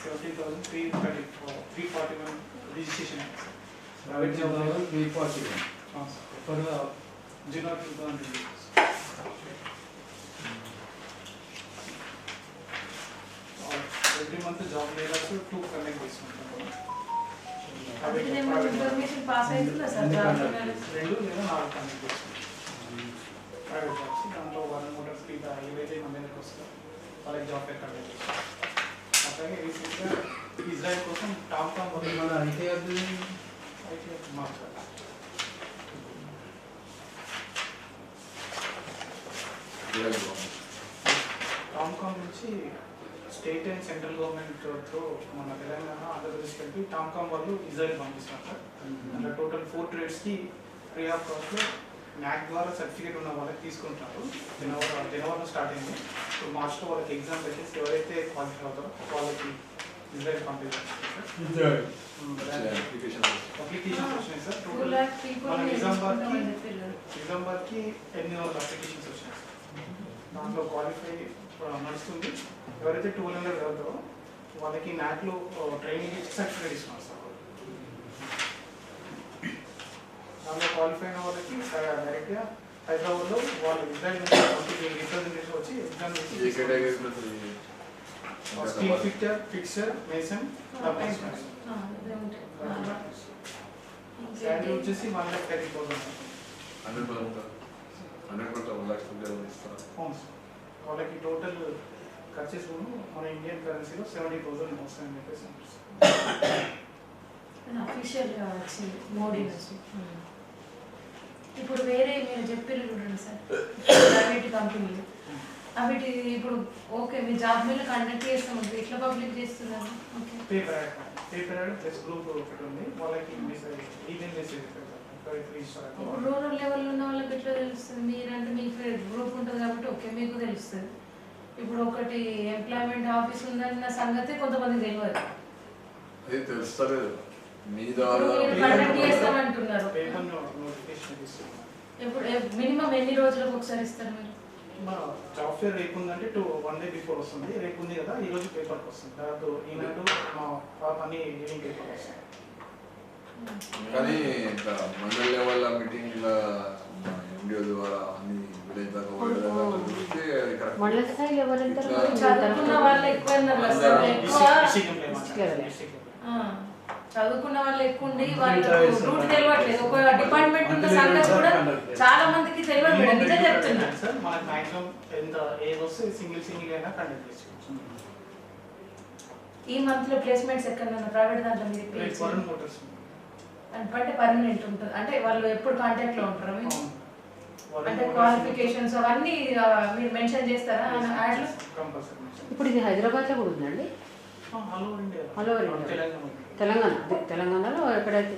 17,341 రిజిస్ట్రేషన్ అయింది sir. Private job 341 for January 2020. Every month job layers 2 connect చేసుకుంటాం. ఇన్ఫర్మేషన్ పాస్ అవుతుందా సార్? 2 లేదా 4 కనెక్ట్ చేసుకుంటాం ప్రైవేట్ జాబ్స్. దాంట్లో 1 మోటార్స్ కి ఏవైతే మన దగ్గరకు వస్తారో వాళ్ళకి జాబ్ ఎక్కడ చేస్తాం. అట్లాగే రీసెంట్గా ఇజ్రాయెల్ కోసం టాప్కామ్ మన ఐటీ మార్చాలి. టామ్కామ్ నుంచి state and central government through మన తెలంగాణ, ఆంధ్రప్రదేశ్ కలిపి టామ్కామ్ వాళ్ళు ఇజ్రాయెల్ పంపిస్తున్నారు సార్. అందులో టోటల్ 4 ట్రేడ్స్కి ఫ్రీ ఆఫ్ కాస్ట్లో మ్యాక్ ద్వారా సర్టిఫికేట్ ఉన్న వాళ్ళకి తీసుకుంటున్నారు. జనవరిలో స్టార్ట్ అయింది. ఇప్పుడు మార్చ్లో వాళ్ళకి ఎగ్జామ్ పెట్టేసి ఎవరైతే క్వాలిఫై అవుతారో వాళ్ళకి ఇజ్రాయెల్ పంపిస్తారు. అప్లికేషన్స్ వచ్చినాయి సార్. టోటల్ మన నిజామాబాద్కి 800 అప్లికేషన్స్ వచ్చినాయి సార్. దాంట్లో క్వాలిఫై నడుస్తుంది. ఎవరైతే 1200 చదువుతారో వాళ్ళకి మ్యాథ్లో ట్రైనింగ్ ఇచ్చి సర్టిఫికేట్ ఇస్తున్నారు సార్. దాంట్లో క్వాలిఫై అయిన వాళ్ళకి డైరెక్ట్గా హైదరాబాద్లో వాళ్ళు ఇజ్రాయెల్ రిప్రజెంటేటివ్ వచ్చి ఎగ్జామ్ చేసి స్టీల్ ఫిక్చర్ మేసన్ శాలరీ వచ్చేసి 1,30,000. అవును సార్. వాళ్ళకి టోటల్ ఖర్చెస్ మన ఇండియన్ కరెన్సీలో 70,000 వస్తాయని చెప్పేసి అఫీషియల్గా వచ్చింది మోడీ నుంచి. ఇప్పుడు వేరే మీరు చెప్పారు చూడండి సార్, ప్రైవేట్ కంపెనీలు అవి ఇప్పుడు ఓకే మీ జాబ్ మీద కండక్ట్ చేస్తాం, ఎట్లా పబ్లిక్ చేస్తున్నారు? Okay, paper ad plus group ఒకటి ఉంది, వాళ్ళకి ఈమెయిల్ మెసేజ్ ఇప్పుడు రూరల్ లెవెల్లో ఉన్న వాళ్ళకి ఎట్లా తెలుస్తుంది? మీరంటే మీకు గ్రూప్ ఉంటుంది కాబట్టి ఓకే మీకు తెలుస్తుంది. ఇప్పుడు ఒకటి ఎంప్లాయ్మెంట్ ఆఫీస్ ఉందన్న సంగతి కొంతమంది తెలియదు, అది తెలుస్తలేదు. కండక్ట్ చేస్తామంటున్నారు. పేపర్ నోటిఫికేషన్ ఇస్తున్నారు. ఇప్పుడు మినిమం ఎన్ని రోజులకు ఒకసారి ఇస్తారు మీరు? మన జాబ్ ఫేర్ రేపు ఉందంటే 1 డే బిఫోర్ వస్తుంది. రేపు ఉంది కదా, ఈ రోజు పేపర్కి వస్తుంది. దాంతో ఈనాడు మా అన్ని లీవింగ్ పేపర్ వస్తుంది. కానీ ఇట్లా మండల్ లెవెల్ మీటింగ్ ఎండిఓ ద్వారా అన్ని విలేజ్ దాకా మండల స్థాయి లెవెల్ అంటే చదువుకున్న వాళ్ళు ఎక్కువ చదువుకున్న వాళ్ళు ఎక్కువ ఉండి వాళ్ళకి రూట్ తెలియట్లేదు. ఒక డిపార్ట్మెంట్ ఉన్న సంగతి కూడా చాలా మందికి తెలియదు మేడం, నిజం చెప్తున్నారు సార్. మనకు మాక్సిమం ఎంత ఏది వస్తే సింగిల్ అయినా కండక్ట్ చేసుకోవచ్చు. ఈ మంత్ లో ప్లేస్మెంట్స్ ఎక్కడన్నా ప్రైవేట్ దాంట్లో మీరు అంటే పర్మనెంట్ ఉంటుంది, అంటే వాళ్ళు ఎప్పుడు కాంటాక్ట్ లో ఉంటారు మీరు? అంటే క్వాలిఫికేషన్స్ అవన్నీ మీరు మెన్షన్ చేస్తారా యాడ్లో? ఇప్పుడు ఇది హైదరాబాద్ లో కూడా ఉందండి? హలో తెలంగాణలో ఎక్కడైతే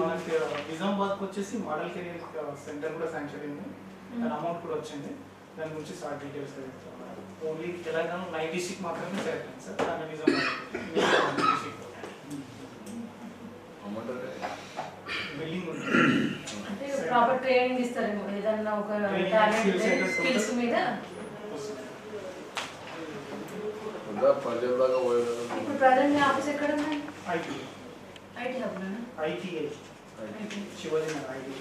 మనకి నిజామాబాద్కి వచ్చేసి మోడల్ కెరీర్ సెంటర్ కూడా శాంక్షన్ అయింది, దాని అమౌంట్ కూడా వచ్చింది. దాని గురించి sir details only Telangana 9 district మాత్రమే సెలెక్ట్ అయింది సార్. దాని నిజామాబాద్ డిస్ట్రిక్ట్ బిల్డింగ్ ఉంది. అంటే ప్రాపర్ ట్రైనింగ్ ఇస్తారేమో ఏదన్నా ఒక టాలెంట్ స్కిల్స్ మీద. ఇప్పుడు ప్రజెంట్ మీ ఆఫీస్ ఎక్కడ ఉందండి? ఐటీ హబ్ లోనా? ITI Shivaji Nagar IT.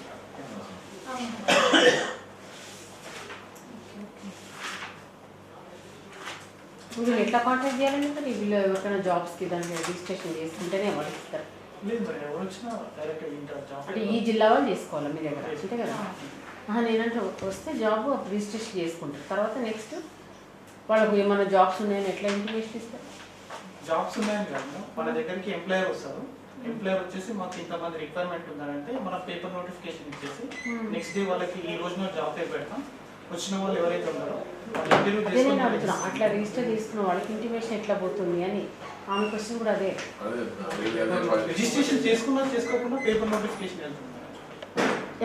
మీరు ఎట్లా కాంటాక్ట్ చేయాలండి సార్? వీళ్ళు ఎవరికైనా జాబ్స్కి దాన్ని రిజిస్ట్రేషన్ చేసుకుంటేనే వాళ్ళు ఇస్తారు? లేదు మరి ఎవరు వచ్చినా డైరెక్ట్ జాబ్ అంటే ఈ జిల్లా వాళ్ళు చేసుకోవాలి మీ దగ్గర అంతే కదా? నేనంటే వస్తే జాబ్ రిజిస్ట్రేషన్ చేసుకుంటారు, తర్వాత నెక్స్ట్ వాళ్ళకు ఏమైనా జాబ్స్ ఉన్నాయని ఎట్లా ఇంటిమేషన్ ఇస్తారు? జాబ్స్ ఉన్నాయని కాదు, మన దగ్గరికి ఎంప్లాయర్ వస్తారు. ఎంప్లాయర్ వచ్చేసి మాకు ఇంతమంది రిక్వైర్మెంట్ ఉందంటే మన పేపర్ నోటిఫికేషన్ ఇచ్చేసి నెక్స్ట్ డే వాళ్ళకి ఈ రోజున జాబ్ పేరు పెడతాం. వచ్చిన వాళ్ళు ఎవరైతే ఉన్నారో అట్లా రిజిస్టర్ చేసుకున్న వాళ్ళకి ఇంటిమేషన్ ఎట్లా పోతుంది అని ఆమె క్వశ్చన్ కూడా అదే. రిజిస్ట్రేషన్ చేసుకున్నా చేసుకోకుండా పేపర్ నోటిఫికేషన్ వెళ్తుంది.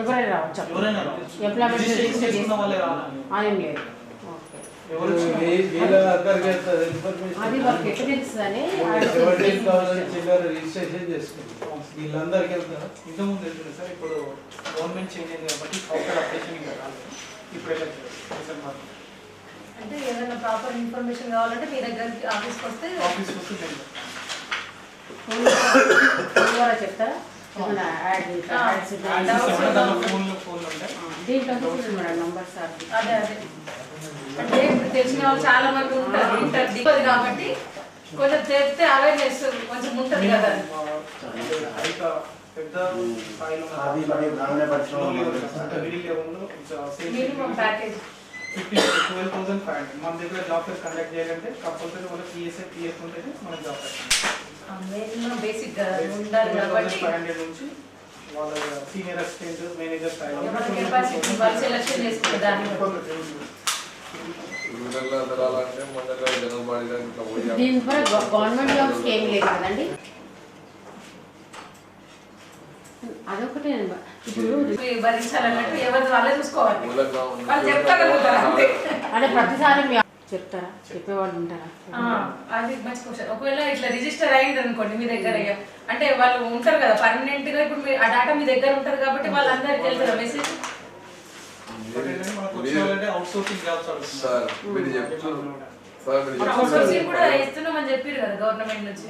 ఎవరైనా రావచ్చు, ఎంప్లాయ్మెంట్ రిజిస్టర్ చేసుకున్న వాళ్ళే రావాలి ఏం లేదు. అది వాళ్ళకి ఎట్లా తెలుస్తుందని రిజిస్ట్రేషన్ చేసుకుంటాం. వీళ్ళందరికీ వెళ్తారా? ఇంతకుముందు వెళ్తుంది సార్, ఇప్పుడు గవర్నమెంట్ చేంజ్ అయింది కాబట్టి సాఫ్ట్వేర్ అప్డేషన్ ఇంకా రాలేదు. ఇప్పుడు అంటే ఏదైనా ప్రాపర్ ఇన్ఫర్మేషన్ కావాలంటే మీ దగ్గరికి ఆఫీస్కి వస్తే ఫోన్ ద్వారా చెప్తారా? దీంట్లో మేడం నంబర్ సార్. అదే అంటే ఇప్పుడు తెలిసిన వాళ్ళు చాలా మంది ఉంటారు, ఇంటర్ కాబట్టి కొంచెం చెప్తే అవేర్నెస్ కొంచెం ఉంటుంది కదా. Minimum package 12,500. మన దగ్గర జాబ్ ఫేర్ కండక్ట్ చేయాలంటే కంపల్సరీ వాళ్ళకి పిఎస్ఐ పిఎఫ్ ఉంటేనే మన జాబ్ ఫేర్ బేసిక్ ఉండాలి కాబట్టి 500 నుంచి వాళ్ళ సీనియర్ అసిస్టెంట్ మేనేజర్ సెలెక్షన్ చేసుకుంటారు. దీని ద్వారా గవర్నమెంట్ జాబ్స్కి ఏమి లేదు కదండి? అదొకటే ఇప్పుడు భరించాలన్నట్టు ఎవరి వాళ్ళే చూసుకోవాలి, వాళ్ళు చెప్పగలుగుతారు అంతే. అంటే ప్రతిసారి చెప్తారా? చెప్పేవాళ్ళు ఉంటారా? అది మంచి క్వశ్చన్. ఒకవేళ ఇట్లా రిజిస్టర్ అయ్యింది అనుకోండి మీ దగ్గర, అంటే వాళ్ళు ఉంటారు కదా పర్మనెంట్ గా, ఇప్పుడు ఆ డేటా మీ దగ్గర ఉంటారు కాబట్టి వాళ్ళందరికీ వెళ్తారా మెసేజ్? అవుట్సోర్సింగ్ కూడా ఇస్తున్నామని చెప్పారు కదా గవర్నమెంట్ నుంచి.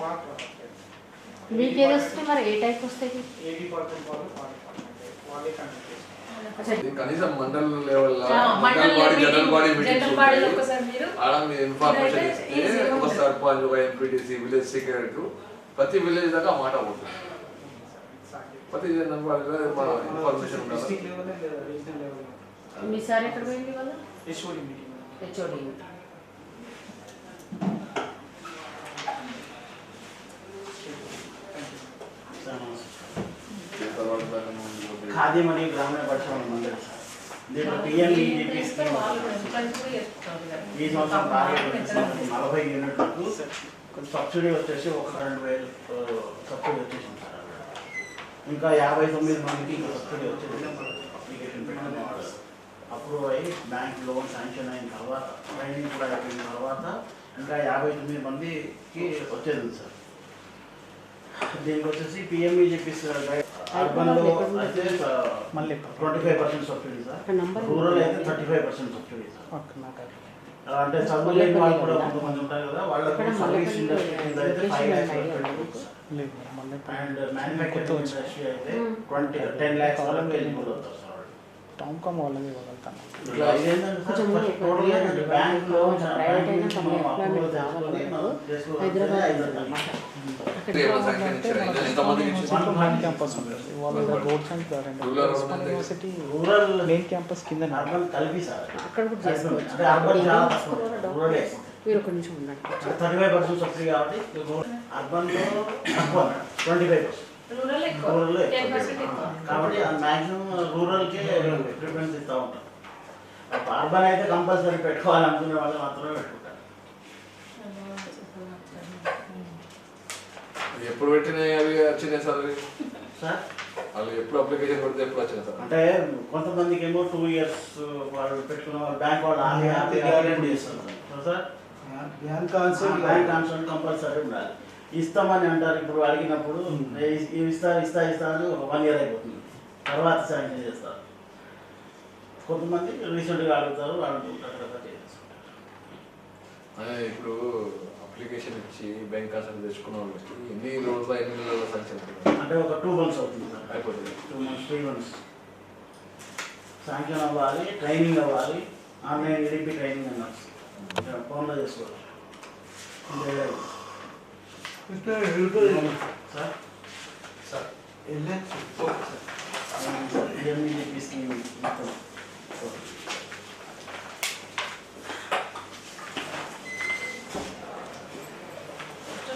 మీకు ఏది వస్తే మరి ఏ టైప్ వస్తాయి? కనీసం మండల్ లెవెల్ జనరల్ బాడీలో ఒకసారి మీరు ఇన్ఫర్మేషన్ ఇస్తే ఒక సర్పంచ్, ఒక ఎంపీటీసీ, విలేజ్ సెక్రటరీ ప్రతి విలేజ్ దాకా మాట పోతుంది. ప్రతి జనరల్ బాడీలో ఇన్ఫర్మేషన్ ఉండాలి. మీ సార్ ఎక్కడ పోయింది? వాళ్ళ హెచ్ఓడి. ఖాదీమణి గ్రామీణ పరిశ్రమ మండలి సార్. దీంట్లో పిఎంఈజీపీ స్కీమ్ ఈ సంవత్సరం టార్గెట్ 40 యూనిట్లకు సబ్సిడీ వచ్చేసి 1,02,000 సబ్సిడీ వచ్చేసింది సార్. ఇంకా 59 మందికి ఇంకా సబ్సిడీ వచ్చేది. అప్లికేషన్ పెట్టిన అప్రూవ్ అయ్యి బ్యాంక్ లోన్ శాంక్షన్ అయిన తర్వాత ట్రైనింగ్ కూడా అయిపోయిన తర్వాత ఇంకా 59 మందికి వచ్చేది సార్. దీనికి వచ్చేసి పిఎంఈజీపీ అర్బన్లో అయితే మళ్ళీ 25% సబ్సిడీ సార్, రూరల్ అయితే 35% సబ్సిడీ సార్. అంటే చదువులేని వాళ్ళు కూడా కొంతమంది ఉంటారు కదా, వాళ్ళకు సర్వీస్ ఇండస్ట్రీ కింద అయితే 5 lakhs అండ్ మ్యానుఫ్యాక్చరింగ్ ఇండస్ట్రీ అయితే 10 lakhs వరకు ఎలిజిబుల్ అవుతారు సార్. టామ్కామ్ వాళ్ళని ఇవ్వగలుగుతాను. ఇట్లా ఇదేంటంటే సార్ ఫస్ట్ టోటల్గా బ్యాంక్ లోన్ క్యాంపస్ ఉంటుంది వాళ్ళ roads and university rural main campus కింద అర్బన్ కలిపి సార్. అక్కడ కూడా చేసుకోవచ్చు. అంటే అర్బన్ చాలా తక్కువ, రూరల్ మీరు ఒక నిమిషం ఉండండి. 35% సబ్సిడీ కాబట్టి అర్బన్లో తక్కువ 25%. రూరల్ ఎక్కువ, రూరల్ 10% ఎక్కువ. కాబట్టి మ్యాక్సిమం రూరల్కే ప్రిఫరెన్స్ ఇస్తూ ఉంటాం. అర్బన్ అయితే కంపల్సరీ పెట్టుకోవాలనుకునే వాళ్ళు మాత్రమే పెట్టుకుంటారు. ఎప్పుడు పెట్టినాయి అవి వచ్చినాయి సార్? సార్ వాళ్ళు ఎప్పుడు అప్లికేషన్ పెడితే ఎప్పుడు వచ్చినాయి సార్? అంటే కొంతమందికి ఏమో 2 years వాళ్ళు పెట్టుకున్న వాళ్ళు బ్యాంక్ వాళ్ళు గ్యారెంటీ ఇస్తారు sir. Bank answer bank answer compulsory ఉండాలి. ఇస్తామని అంటారు. ఇప్పుడు అడిగినప్పుడు ఇస్తా అని 1 year అయిపోతుంది, తర్వాత శాంక్షన్ చేస్తారు. కొంతమంది రీసెంట్గా అడుగుతారు, వాళ్ళు ఇప్పుడు అప్లికేషన్ ఇచ్చి బ్యాంక్ ఆన్సర్ తెచ్చుకున్న వాళ్ళకి ఎన్ని రోజులు ఎన్ని నెలల శాంక్షన్ అవుతుంది? అంటే ఒక 2 months అవుతుంది సార్. అయిపోతుంది. 2 months 3 months శాంక్షన్ అవ్వాలి, ట్రైనింగ్ అవ్వాలి. ఆన్లైన్ ఈడీపీ ట్రైనింగ్ అన్నారు, ఫోన్లో చేసుకోవాలి. సార్ సార్ పిఎంఈజీపీ స్కీమ్ మొత్తం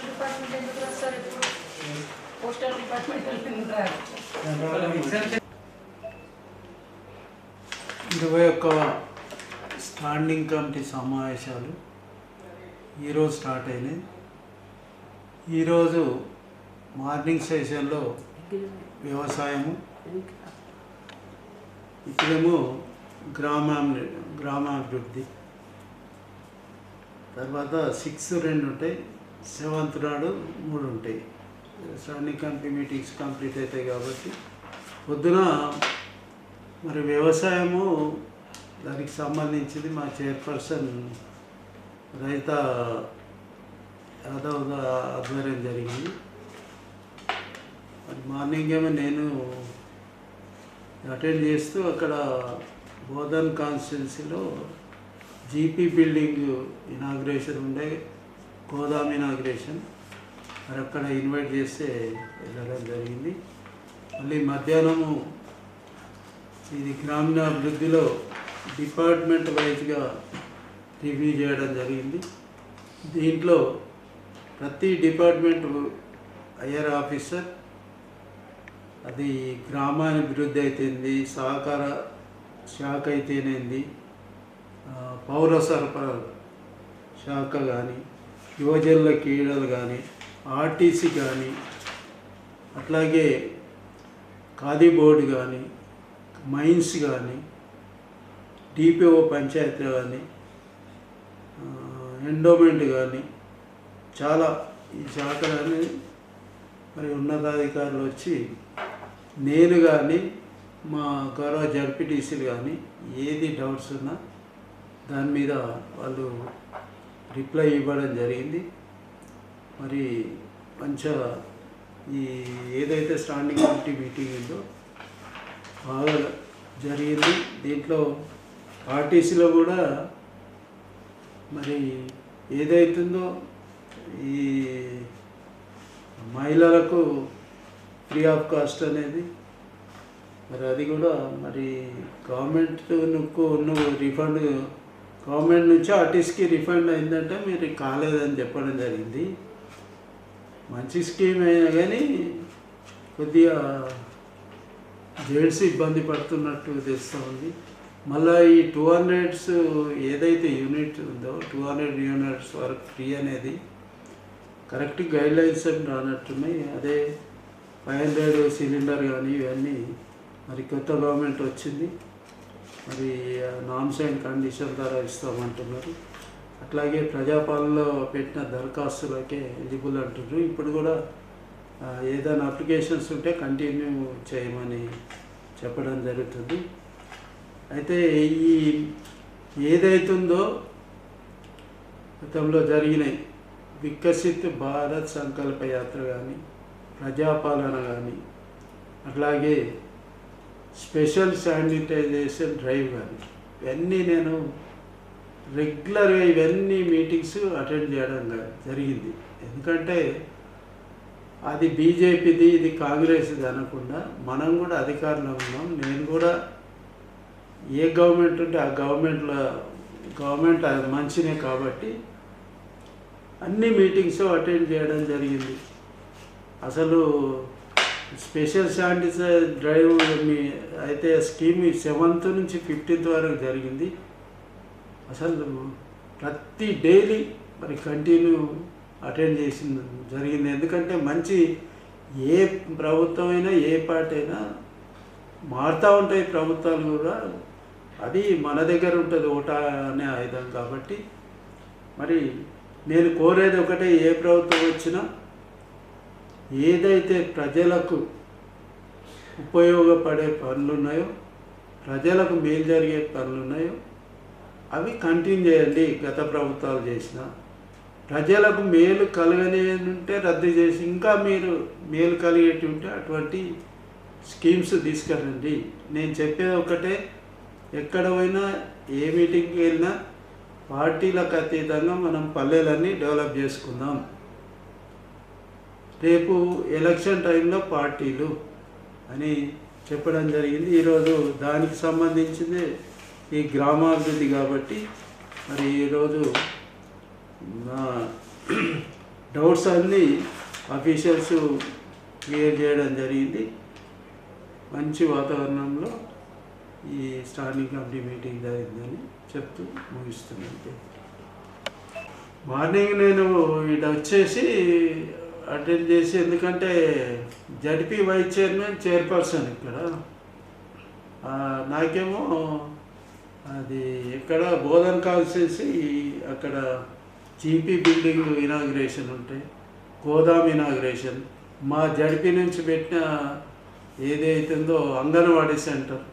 డిపార్ట్మెంట్ ఎందుకు రాస్తారు? ఇప్పుడు పోస్టల్ డిపార్ట్మెంట్ ఎందుకు రారు? 21వ స్టాండింగ్ కమిటీ సమావేశాలు ఈరోజు స్టార్ట్ అయినాయి. ఈరోజు మార్నింగ్ సెషన్లో వ్యవసాయము, ఇక్కడేమో గ్రామాభివృద్ధి, తర్వాత 6, 2 ఉంటాయి, 7th నాడు 3 ఉంటాయి. స్టాండింగ్ కమిటీ మీటింగ్స్ కంప్లీట్ అవుతాయి కాబట్టి పొద్దున మరి వ్యవసాయము దానికి సంబంధించింది మా చైర్పర్సన్ రైత యాదవ్ ఆధ్వర్యం జరిగింది. మరి మార్నింగ్ ఏమో నేను అటెండ్ చేస్తూ అక్కడ బోధన్ కాన్స్టిట్యున్సీలో జీపీ బిల్డింగ్ ఇనాగ్రేషన్ ఉండే, గోదాం ఇనాగ్రేషన్, మరి అక్కడ ఇన్వైట్ చేస్తే వెళ్ళడం జరిగింది. మళ్ళీ మధ్యాహ్నము ఇది గ్రామీణాభివృద్ధిలో డిపార్ట్మెంట్ వైజ్గా రివ్యూ చేయడం జరిగింది. దీంట్లో ప్రతి డిపార్ట్మెంట్ ఐఆర్ ఆఫీసర్, అది గ్రామాభివృద్ధి అయితేంది, సహకార శాఖ అయితేనేంది, పౌర సరఫరా శాఖ కానీ, యువజనుల క్రీడలు కానీ, ఆర్టీసీ కానీ, అట్లాగే ఖాదీ బోర్డు కానీ, మైన్స్ కానీ, డిపిఓ పంచాయతీ కానీ, ఎండోమెంట్ కానీ, చాలా ఈ శాఖలన్నీ మరి ఉన్నతాధికారులు వచ్చి నేను కానీ మా గౌరవ జడ్పీటీసీలు కానీ ఏది డౌట్స్ ఉన్నా దాని మీద వాళ్ళు రిప్లై ఇవ్వడం జరిగింది. మరి మంచిగా ఈ ఏదైతే స్టాండింగ్ కమిటీ మీటింగ్ ఉందో బాగా జరిగింది. దీంట్లో ఆర్టీసీలో కూడా మరి ఏదైతుందో ఈ మహిళలకు ఫ్రీ ఆఫ్ కాస్ట్ అనేది మరి అది కూడా మరి గవర్నమెంట్ నువ్వు రిఫండ్ గవర్నమెంట్ నుంచి ఆర్టిస్ట్కి రిఫండ్ అయిందంటే మీరు కాలేదని చెప్పడం జరిగింది. మంచి స్కీమ్ అయినా కానీ కొద్దిగా జెంట్స్ ఇబ్బంది పడుతున్నట్టు తెలుస్తూ ఉంది. మళ్ళీ ఈ 200 ఏదైతే యూనిట్ ఉందో 200 యూనిట్స్ వరకు ఫ్రీ అనేది కరెక్ట్ గైడ్లైన్స్ రానట్టున్నాయి. అదే 500 సిలిండర్ కానీ ఇవన్నీ మరి కొత్త గవర్నమెంట్ వచ్చింది, మరి నామ్స్ అండ్ కండిషన్ ద్వారా ఇస్తామంటున్నారు. అట్లాగే ప్రజాపాలనలో పెట్టిన దరఖాస్తులకే ఎలిజిబుల్ అంటున్నారు. ఇప్పుడు కూడా ఏదైనా అప్లికేషన్స్ ఉంటే కంటిన్యూ చేయమని చెప్పడం జరుగుతుంది. అయితే ఈ ఏదైతుందో గతంలో జరిగినాయి వికసిత్ భారత్ సంకల్ప యాత్ర కానీ ప్రజాపాలన కానీ అట్లాగే స్పెషల్ శానిటైజేషన్ డ్రైవ్ కానీ ఇవన్నీ నేను రెగ్యులర్గా ఇవన్నీ మీటింగ్స్ అటెండ్ చేయడం జరిగింది. ఎందుకంటే అది బీజేపీది ఇది కాంగ్రెస్ది అనకుండా మనం కూడా అధికారంలో ఉన్నాం. నేను కూడా ఏ గవర్నమెంట్ ఉంటే ఆ గవర్నమెంట్ అది మంచినే కాబట్టి అన్ని మీటింగ్స్ అటెండ్ చేయడం జరిగింది. అసలు స్పెషల్ శానిటైజర్ డ్రైవ్ అయితే స్కీమ్ 7th నుంచి 15th వరకు జరిగింది. అసలు ప్రతి డైలీ మరి కంటిన్యూ అటెండ్ చేసింది జరిగింది. ఎందుకంటే మంచి ఏ ప్రభుత్వం అయినా ఏ పార్టీ అయినా మారుతూ ఉంటాయి ప్రభుత్వాలు కూడా, అది మన దగ్గర ఉంటుంది ఓటా అనే ఆయుధం. కాబట్టి మరి నేను కోరేది ఒకటే, ఏ ప్రభుత్వం వచ్చినా ఏదైతే ప్రజలకు ఉపయోగపడే పనులు ఉన్నాయో, ప్రజలకు మేలు జరిగే పనులు ఉన్నాయో అవి కంటిన్యూ చేయండి. గత ప్రభుత్వాలు చేసిన ప్రజలకు మేలు కలగని ఉంటే రద్దు చేసి ఇంకా మీరు మేలు కలిగేటి ఉంటే అటువంటి స్కీమ్స్ తీసుకురండి. నేను చెప్పేది ఒకటే, ఎక్కడ పోయినా ఏ మీటింగ్కి వెళ్ళినా పార్టీలకు అతీతంగా మనం పల్లెలన్నీ డెవలప్ చేసుకుందాం. రేపు ఎలక్షన్ టైంలో పార్టీలు అని చెప్పడం జరిగింది. ఈరోజు దానికి సంబంధించింది ఈ గ్రామాభివృద్ధి కాబట్టి మరి ఈరోజు నా డౌట్స్ అన్నీ అఫీషియల్స్ క్లియర్ చేయడం జరిగింది. మంచి వాతావరణంలో ఈ స్టాండింగ్ కమిటీ మీటింగ్ జరిగిందని చెప్తూ ముగిస్తున్నాను. మార్నింగ్ నేను ఇటు వచ్చేసి అటెండ్ చేసి, ఎందుకంటే జడ్పీ వైస్ చైర్పర్సన్ ఇక్కడ, నాకేమో అది ఎక్కడ బోధన్ కాన్స్టిట్యున్సీ అక్కడ జీపీ బిల్డింగ్ ఇనాగ్రేషన్ ఉంటాయి, గోదాం ఇనాగ్రేషన్, మా జడ్పీ నుంచి పెట్టిన ఏదైతుందో అంగన్వాడీ సెంటర్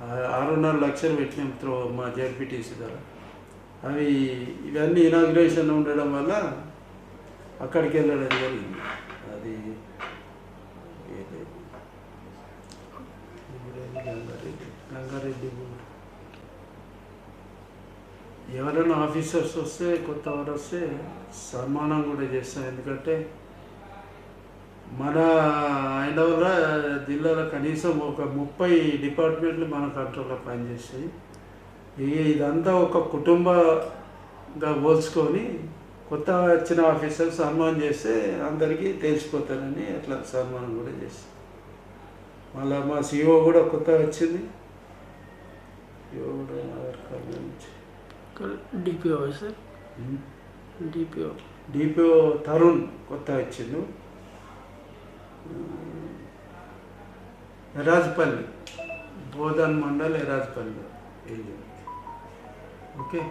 6.5 లక్షలు పెట్టినాం మా జడ్పీటీసీ ద్వారా. ఇవన్నీ ఇనాగ్రేషన్ ఉండడం వల్ల అక్కడికి వెళ్ళడం జరిగింది. అది గంగారెడ్డి ఎవరైనా ఆఫీసర్స్ వస్తే కొత్త వారు వస్తే సన్మానం కూడా చేస్తాం. ఎందుకంటే మన హైదరాబాద్లో జిల్లాలో కనీసం ఒక 30 డిపార్ట్మెంట్లు మన కంట్రోల్లో పనిచేస్తాయి. ఇదంతా ఒక కుటుంబంగా పోల్చుకొని కొత్త వచ్చిన ఆఫీసర్ సన్మానం చేస్తే అందరికీ తెలిసిపోతారని అట్లా సన్మానం కూడా చేస్తాం. మళ్ళీ మా సిఓ కూడా కొత్త వచ్చింది, సిఓ కూడా ఆధార్ కార్డు నుంచి డిపిఓ సార్, డిపిఓ తరుణ్ కొత్త వచ్చిండు. ఎరాజ్పల్లి, బోధన్ మండల్ ఎరాజ్పల్లి. ఓకే.